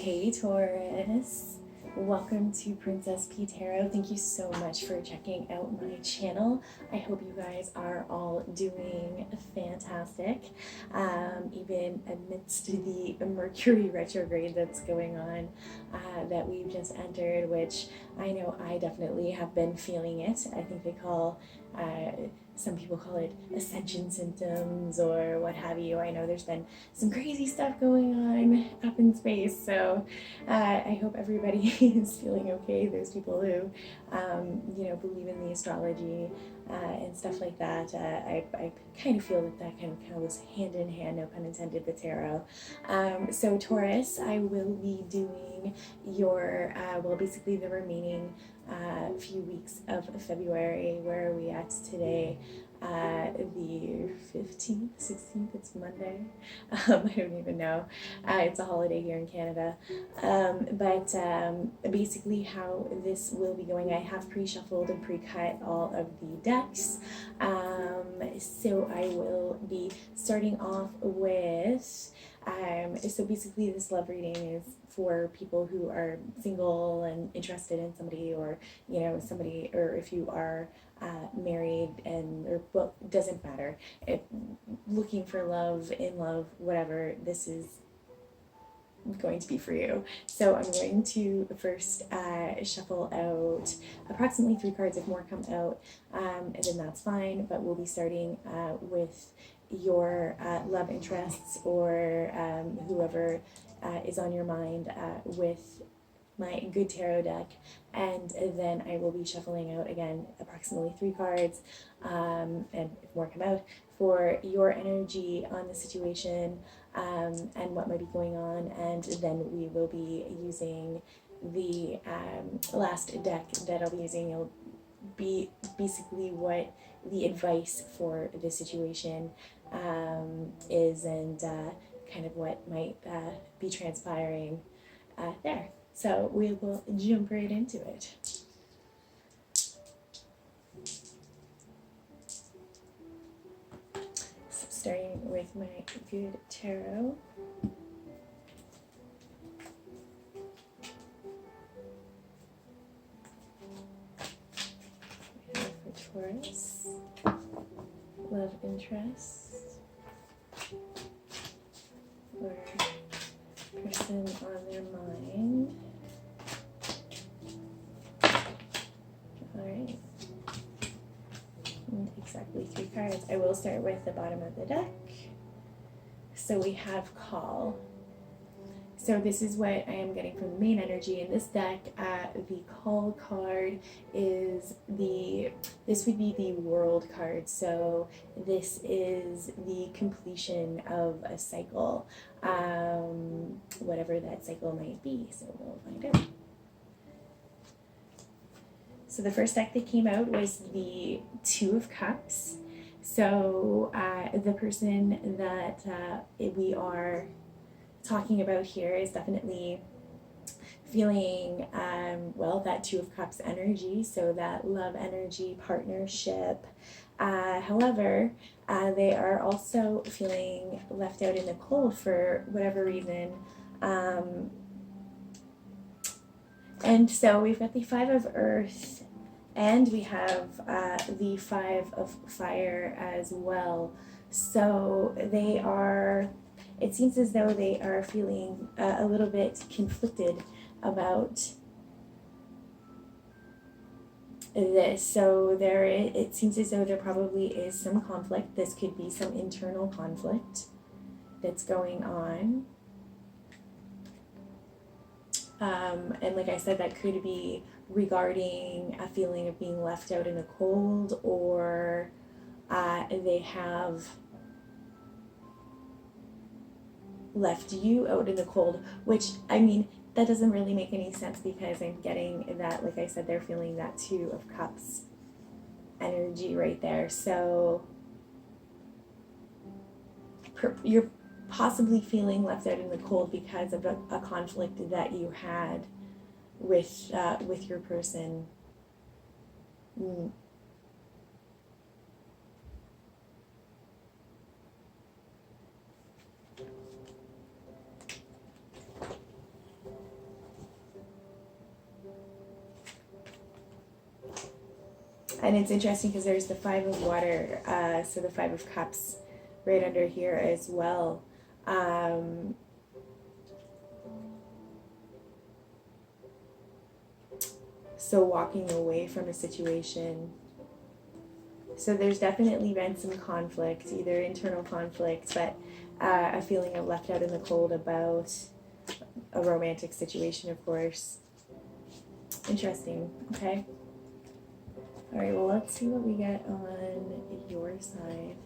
Hey Taurus, welcome to Princess P Tarot. Thank you so much for checking out my channel. I hope you guys are all doing fantastic, even amidst the Mercury retrograde that's going on, that we've just entered, which I know I definitely have been feeling it. I think they call some people call it ascension symptoms or what have you. I know there's been some crazy stuff going on up in space, so I hope everybody is feeling okay. There's people who, believe in the astrology and stuff like that. I kind of feel that kind of goes hand in hand, no pun intended, with tarot. So Taurus, I will be doing your, basically the remaining few weeks of February. Where are we at today? The 15th, 16th, it's Monday. I don't even know. It's a holiday here in Canada. But basically how this will be going, I have pre-shuffled and pre-cut all of the decks. So I will be starting off with, so basically this love reading is for people who are single and interested in somebody, or somebody, or if you are married and, or, well, doesn't matter, if looking for love, in love, whatever, this is going to be for you. So I'm going to first shuffle out approximately 3 cards. If more come out, then that's fine, but we'll be starting with your love interests, or whoever is on your mind, with my good tarot deck, and then I will be shuffling out again approximately 3 cards, and if more come out, for your energy on the situation, and what might be going on, and then we will be using the last deck that I'll be using. It'll be basically what the advice for the situation is, and kind of what might be transpiring there. So we will jump right into it. So starting with my good tarot. We have for Taurus, love interest, or person on their mind. Alright, and exactly 3 cards. I will start with the bottom of the deck. So we have call. So this is what I am getting from the main energy in this deck. The call card is this would be the world card. So this is the completion of a cycle, whatever that cycle might be. So we'll find out. So the first deck that came out was the 2 of Cups. So the person that we are talking about here is definitely feeling, that 2 of Cups energy, so that love energy, partnership. However, they are also feeling left out in the cold for whatever reason. And so we've got the 5 of Earth, and we have the 5 of Fire as well. So they are, it seems as though they are feeling a little bit conflicted about this. So it seems as though there probably is some conflict. This could be some internal conflict that's going on. And like I said, that could be regarding a feeling of being left out in the cold, or they have left you out in the cold, which, I mean, that doesn't really make any sense, because I'm getting that, like I said, they're feeling that 2 of Cups energy right there. So you're possibly feeling left out in the cold because of a conflict that you had with your person. And it's interesting because there's the 5 of water, so the 5 of cups right under here as well. So walking away from a situation. So there's definitely been some conflict, either internal conflict, but a feeling of left out in the cold about a romantic situation, of course. Interesting. Okay. All right, well, let's see what we get on your side.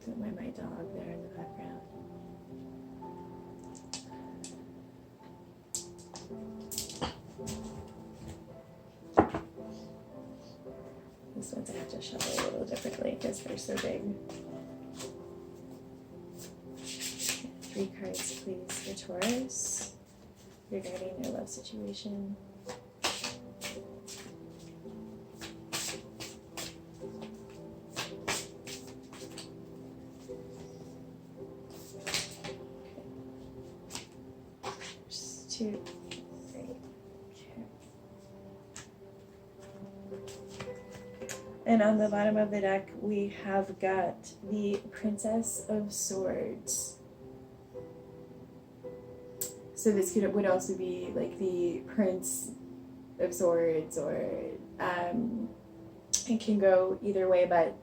Got my dog there in the background. These ones I have to shuffle a little differently because they're so big. 3 cards, please, for Taurus regarding their love situation. Just 2, 3. Okay. And on the bottom of the deck, we have got the Princess of Swords. So this would also be like the Prince of Swords, or it can go either way, but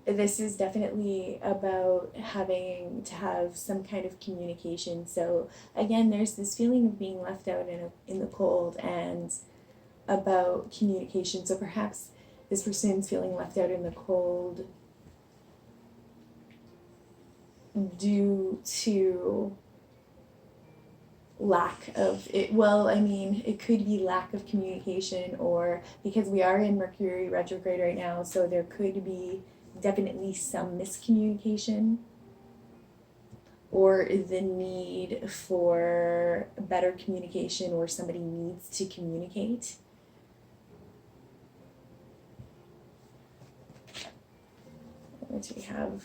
this is definitely about having to have some kind of communication. So again, there's this feeling of being left out in the cold and about communication. So perhaps this person's feeling left out in the cold due to lack of it. Well, I mean, it could be lack of communication, or because we are in Mercury retrograde right now, so there could be definitely some miscommunication, or the need for better communication, or somebody needs to communicate. What do we have?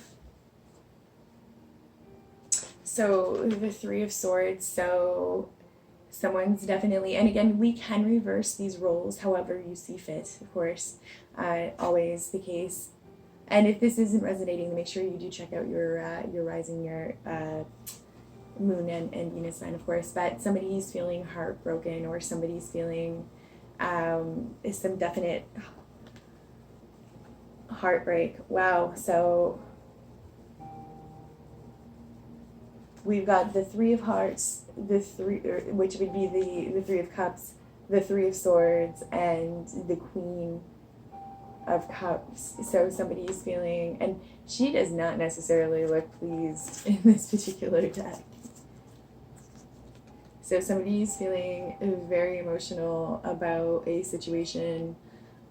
So the 3 of Swords, so someone's definitely, and again, we can reverse these roles however you see fit, of course, always the case. And if this isn't resonating, make sure you do check out your rising, your moon and Venus sign, of course. But somebody's feeling heartbroken, or somebody's feeling some definite heartbreak. Wow. So we've got the 3 of Hearts, which would be the 3 of Cups, the 3 of Swords, and the Queen of Cups. So somebody's feeling, and she does not necessarily look pleased in this particular deck. So somebody's feeling very emotional about a situation.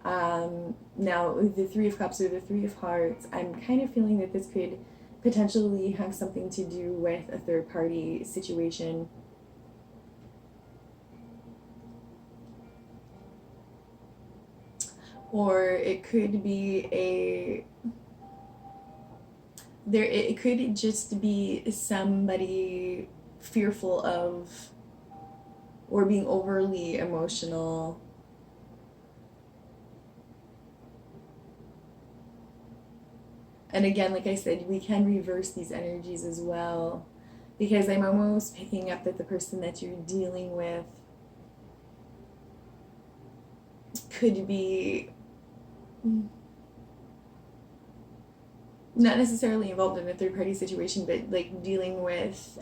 Now, the 3 of Cups or the 3 of Hearts, I'm kind of feeling that this could potentially have something to do with a third-party situation. Or it could be it could just be somebody fearful of, or being overly emotional. And again, like I said, we can reverse these energies as well, because I'm almost picking up that the person that you're dealing with could be not necessarily involved in a third-party situation, but like dealing with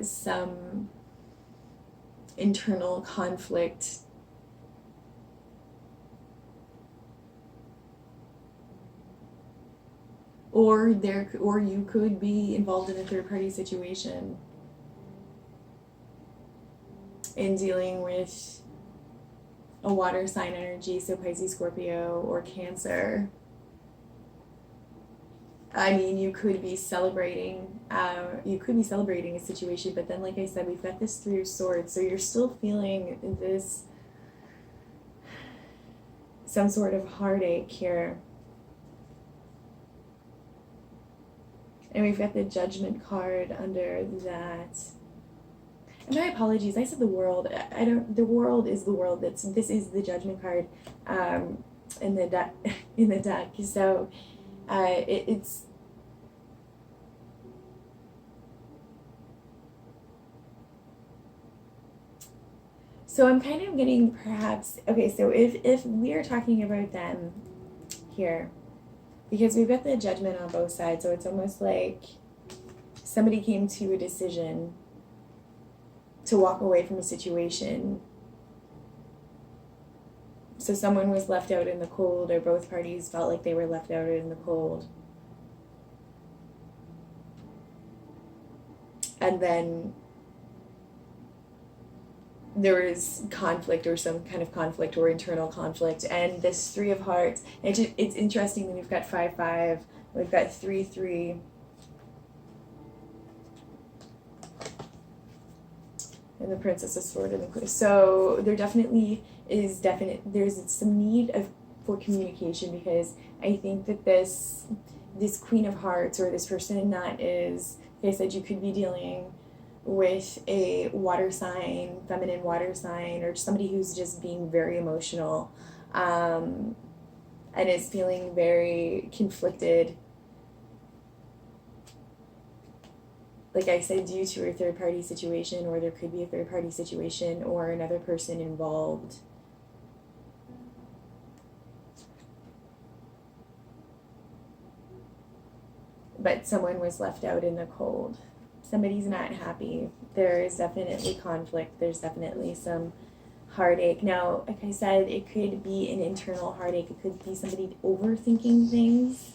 some internal conflict. Or you could be involved in a third-party situation in dealing with a water sign energy, so Pisces, Scorpio, or Cancer. I mean, you could be celebrating a situation, but then, like I said, we've got this 3 of Swords, so you're still feeling this, some sort of heartache here. And we've got the Judgment card under that. And my apologies, I said the world. I don't. The world is the world. This is the Judgment card, in the deck. In the deck. So, it's. So I'm kind of getting perhaps, okay, so if we are talking about them here, because we've got the Judgment on both sides, so it's almost like somebody came to a decision to walk away from a situation. So someone was left out in the cold, or both parties felt like they were left out in the cold. And then there was conflict, or some kind of conflict, or internal conflict. And this Three of Hearts, it's interesting that we've got 5-5, we've got 3-3, and the Princess of Swords and the, so there definitely is there's some need for communication, because I think that this Queen of Hearts, or this person that is, like I said, you could be dealing with a water sign, feminine water sign, or somebody who's just being very emotional, and is feeling very conflicted, like I said, due to a third party situation, or there could be a third party situation or another person involved. But someone was left out in the cold. Somebody's not happy. There is definitely conflict. There's definitely some heartache. Now, like I said, it could be an internal heartache. It could be somebody overthinking things.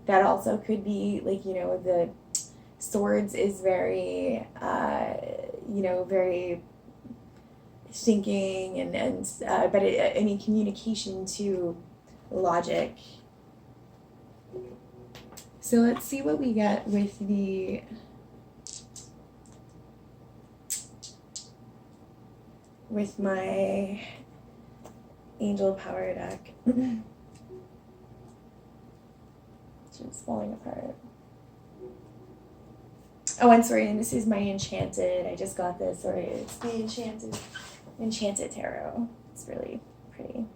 That also could be, like, you know, the Swords is very, you know, very thinking, but I mean, communication to logic. So let's see what we get with the with my Angel Power deck. It's just falling apart. Oh, I'm sorry, and this is my Enchanted. I just got this. Sorry, it's the Enchanted Tarot. It's really pretty.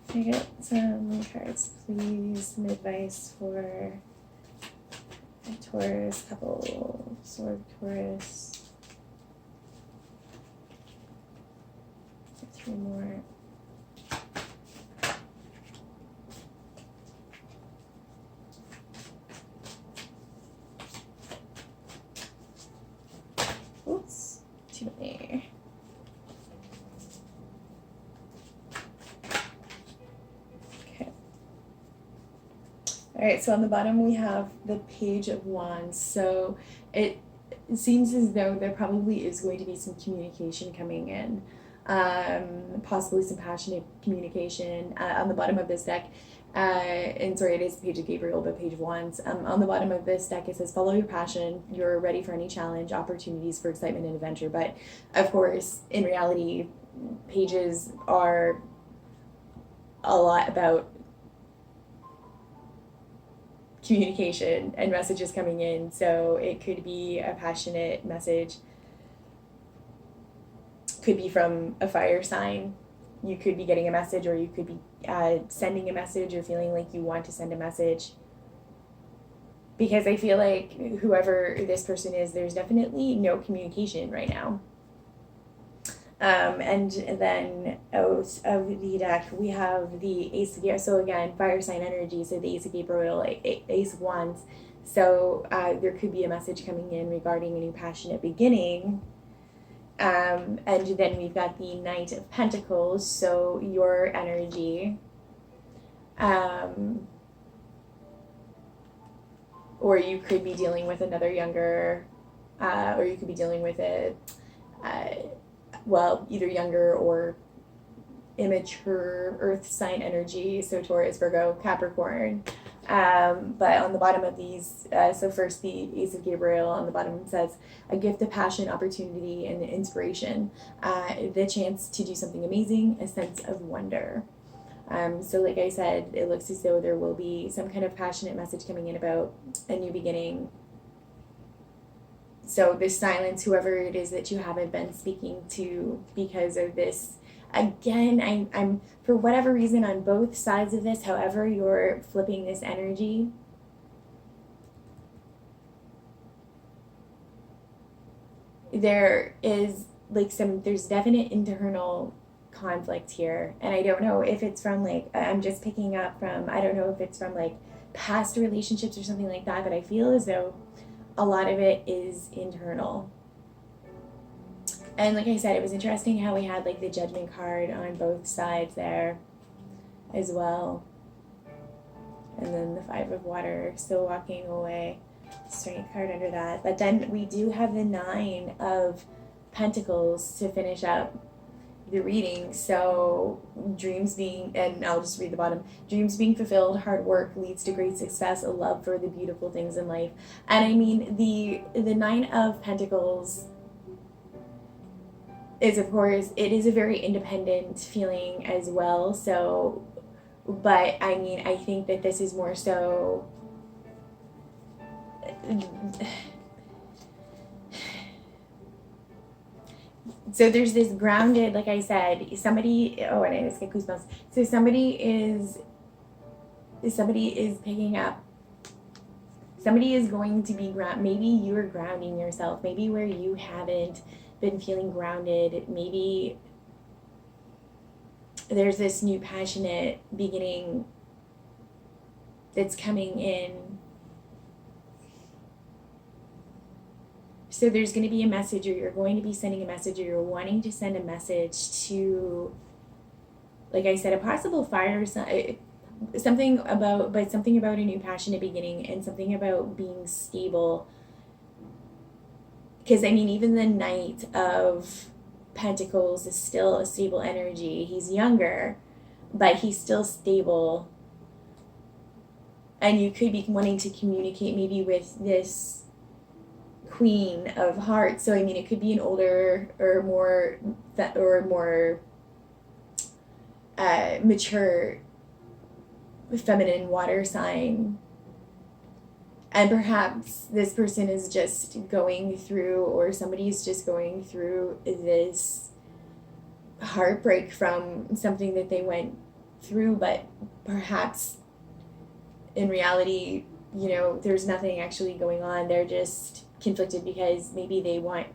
Can I get some cards, please? Some advice for a Taurus couple. Sword Taurus. 3 more. Oops, too many. Okay. All right, so on the bottom we have the Page of Wands. So it seems as though there probably is going to be some communication coming in. Possibly some passionate communication. On the bottom of this deck, and sorry, it is the Page of Gabriel, but Page of Wands. On the bottom of this deck, it says, follow your passion. You're ready for any challenge, opportunities for excitement and adventure. But of course, in reality, pages are a lot about communication and messages coming in. So it could be a passionate message, could be from a fire sign. You could be getting a message, or you could be sending a message, or feeling like you want to send a message. Because I feel like whoever this person is, there's definitely no communication right now. And then out of the deck, we have the Ace of Gabriel. So again, fire sign energy. So the Ace of Gabriel, Ace of Wands. So there could be a message coming in regarding a new passionate beginning. And then we've got the Knight of Pentacles, so your energy, or you could be dealing with another younger, or you could be dealing with a, well, either younger or immature earth sign energy, so Taurus, Virgo, Capricorn. But on the bottom of these, so first the Ace of Gabriel, on the bottom says, a gift of passion, opportunity, and inspiration, the chance to do something amazing, a sense of wonder. So like I said, it looks as though there will be some kind of passionate message coming in about a new beginning, So this silence, whoever it is that you haven't been speaking to because of this, again, I'm for whatever reason on both sides of this, however you're flipping this energy, there is like there's definite internal conflict here. And I don't know if it's from like, I'm just picking up from, I don't know if it's from like past relationships or something like that, but I feel as though a lot of it is internal. And like I said, it was interesting how we had like the Judgment card on both sides there as well. And then the Five of Water, still walking away. Strength card under that. But then we do have the Nine of Pentacles to finish up the reading. So dreams being, and I'll just read the bottom, dreams being fulfilled, hard work leads to great success, a love for the beautiful things in life. And I mean, the Nine of Pentacles is, of course, it is a very independent feeling as well. So, but I mean, I think that this is more so so there's this grounded, like I said, somebody, oh, and I just get goosebumps. So somebody is picking up, somebody is going to be maybe you're grounding yourself, maybe where you haven't been feeling grounded, maybe there's this new passionate beginning that's coming in. So there's going to be a message, or you're going to be sending a message, or you're wanting to send a message to, like I said, a possible fire, something about a new passionate beginning, and something about being stable. Because I mean, even the Knight of Pentacles is still a stable energy. He's younger, but he's still stable. And you could be wanting to communicate maybe with this Queen of Hearts. So I mean, it could be an older or more mature feminine water sign. And perhaps this person is just going through, or somebody's just going through this heartbreak from something that they went through, but perhaps in reality, you know, there's nothing actually going on. They're just conflicted because maybe they want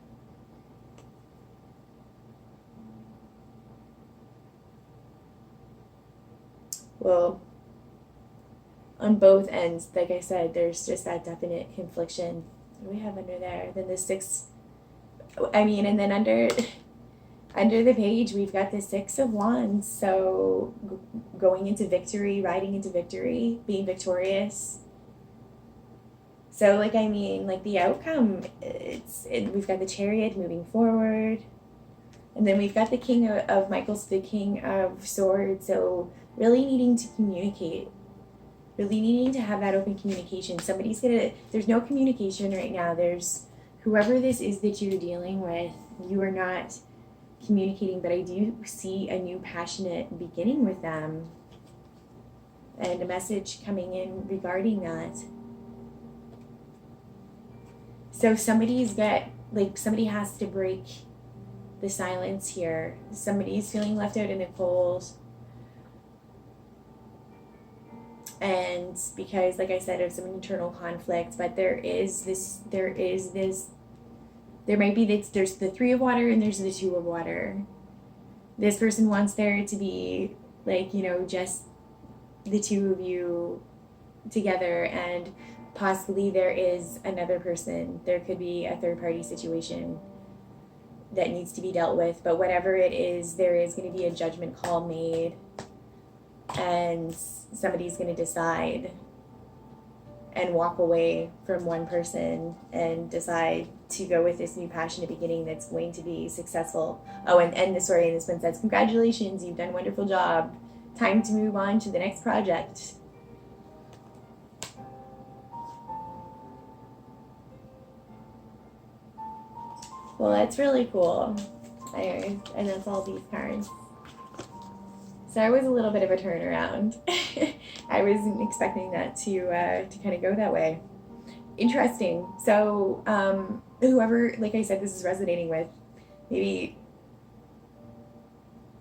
on both ends, like I said, there's just that definite confliction. What do we have under there? Then the Six, I mean, and then under the page, we've got the Six of Wands. So going into victory, riding into victory, being victorious. So, like, I mean, like the outcome, we've got the Chariot moving forward. And then we've got the King of Michaels, the King of Swords. So really needing to communicate. Really needing to have that open communication. There's no communication right now. There's, whoever this is that you're dealing with, you are not communicating, but I do see a new passionate beginning with them. And a message coming in regarding that. So somebody has to break the silence here. Somebody's feeling left out in the cold. And because, like I said, of some internal conflict, but there's the Three of Water and there's the Two of Water. This person wants there to be, like, you know, just the two of you together, and possibly there is another person. There could be a third party situation that needs to be dealt with, but whatever it is, there is going to be a judgment call made, and somebody's going to decide and walk away from one person and decide to go with this new passionate beginning that's going to be successful. Oh, and this one says, congratulations, you've done a wonderful job. Time to move on to the next project. Well, that's really cool. Anyways, and that's all these cards. So I was a little bit of a turnaround. I wasn't expecting that to kind of go that way. interesting. So whoever, like I said, this is resonating with, maybe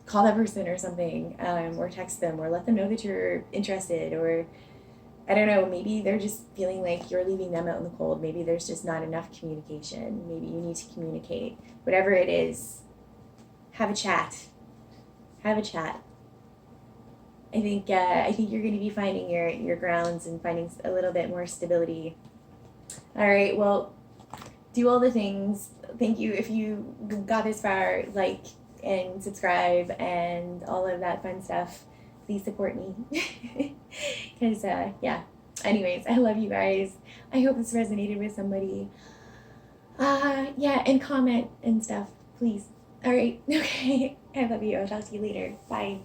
call that person or something, or text them, or let them know that you're interested, or I don't know, maybe they're just feeling like you're leaving them out in the cold. Maybe there's just not enough communication. Maybe you need to communicate. Whatever it is, have a chat. Have a chat. I think you're going to be finding your grounds and finding a little bit more stability. All right, well, do all the things. Thank you. If you got this far, like and subscribe and all of that fun stuff. Please support me. Because, yeah. Anyways, I love you guys. I hope this resonated with somebody. Yeah, and comment and stuff, please. All right. Okay. I love you. I'll talk to you later. Bye.